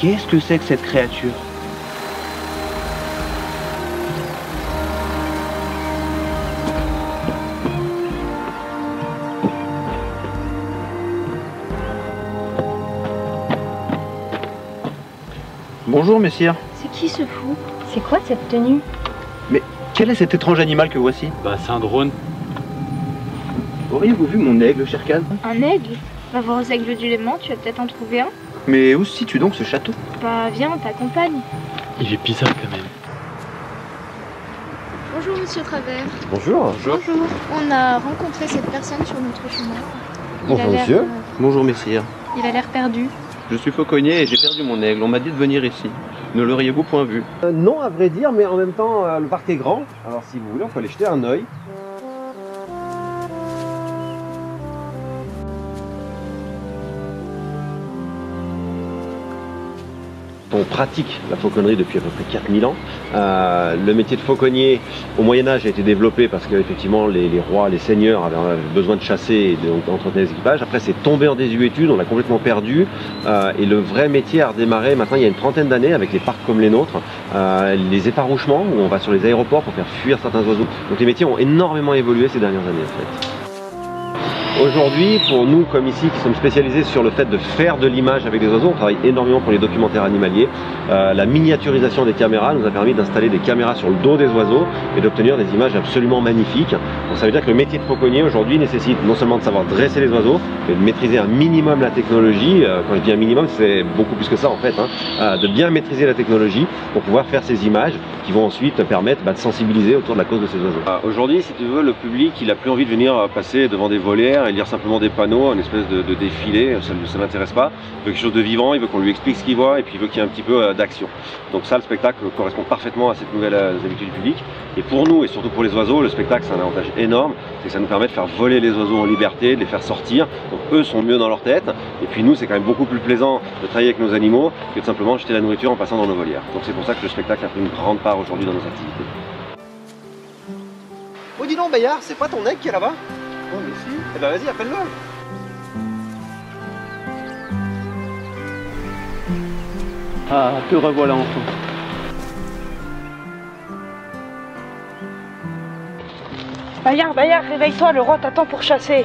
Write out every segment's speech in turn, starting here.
Qu'est-ce que c'est que cette créature? Bonjour, messire. C'est qui ce fou? C'est quoi cette tenue? Mais quel est cet étrange animal que voici? Bah, c'est un drone. Auriez-vous vu mon aigle, cher Kaz? Un aigle? Va voir aux aigles du Léman, tu vas peut-être en trouver un. Mais où se situe donc ce château? Bah viens, on t'accompagne. Il est bizarre quand même. Bonjour monsieur Travers. Bonjour. Bonjour. On a rencontré cette personne sur notre chemin. Bonjour monsieur. Bonjour, messire. Il a l'air perdu. Je suis fauconnier et j'ai perdu mon aigle. On m'a dit de venir ici. Ne l'auriez-vous point vu? Non, à vrai dire, mais en même temps, le parc est grand. Alors si vous voulez, on peut aller jeter un œil. On pratique la fauconnerie depuis à peu près 4000 ans. Le métier de fauconnier au Moyen-Âge a été développé parce qu'effectivement les rois, les seigneurs avaient besoin de chasser et d'entretenir les équipages. Après c'est tombé en désuétude, on l'a complètement perdu et le vrai métier a redémarré maintenant il y a une trentaine d'années avec les parcs comme les nôtres, les effarouchements où on va sur les aéroports pour faire fuir certains oiseaux. Donc les métiers ont énormément évolué ces dernières années en fait. Aujourd'hui, pour nous, comme ici, qui sommes spécialisés sur le fait de faire de l'image avec les oiseaux, on travaille énormément pour les documentaires animaliers. La miniaturisation des caméras nous a permis d'installer des caméras sur le dos des oiseaux et d'obtenir des images absolument magnifiques. Donc ça veut dire que le métier de fauconnier aujourd'hui nécessite non seulement de savoir dresser les oiseaux, mais de maîtriser un minimum la technologie. Quand je dis un minimum, c'est beaucoup plus que ça en fait. De bien maîtriser la technologie pour pouvoir faire ces images qui vont ensuite permettre de sensibiliser autour de la cause de ces oiseaux. Aujourd'hui, si tu veux, le public, il a plus envie de venir passer devant des volières et lire simplement des panneaux, une espèce de défilé, ça ne l'intéresse pas. Il veut quelque chose de vivant, il veut qu'on lui explique ce qu'il voit et puis il veut qu'il y ait un petit peu d'action. Donc ça, le spectacle correspond parfaitement à cette nouvelle habitude du public. Et pour nous, et surtout pour les oiseaux, le spectacle, c'est un avantage énorme, c'est que ça nous permet de faire voler les oiseaux en liberté, de les faire sortir. Donc eux sont mieux dans leur tête. Et puis nous, c'est quand même beaucoup plus plaisant de travailler avec nos animaux que de simplement jeter la nourriture en passant dans nos volières. Donc c'est pour ça que le spectacle a pris une grande part aujourd'hui dans nos activités. Oh dis donc Bayard, c'est pas ton aigle qui est là-bas? Oh mais si. Eh ben vas-y, appelle-le. Ah, te revoilà enfin. Bayard, réveille-toi, le roi t'attend pour chasser.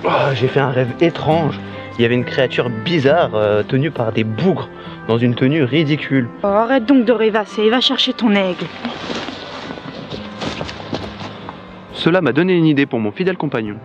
Oh, j'ai fait un rêve étrange. Il y avait une créature bizarre tenue par des bougres dans une tenue ridicule. Oh, arrête donc de rêvasser, va chercher ton aigle. Cela m'a donné une idée pour mon fidèle compagnon.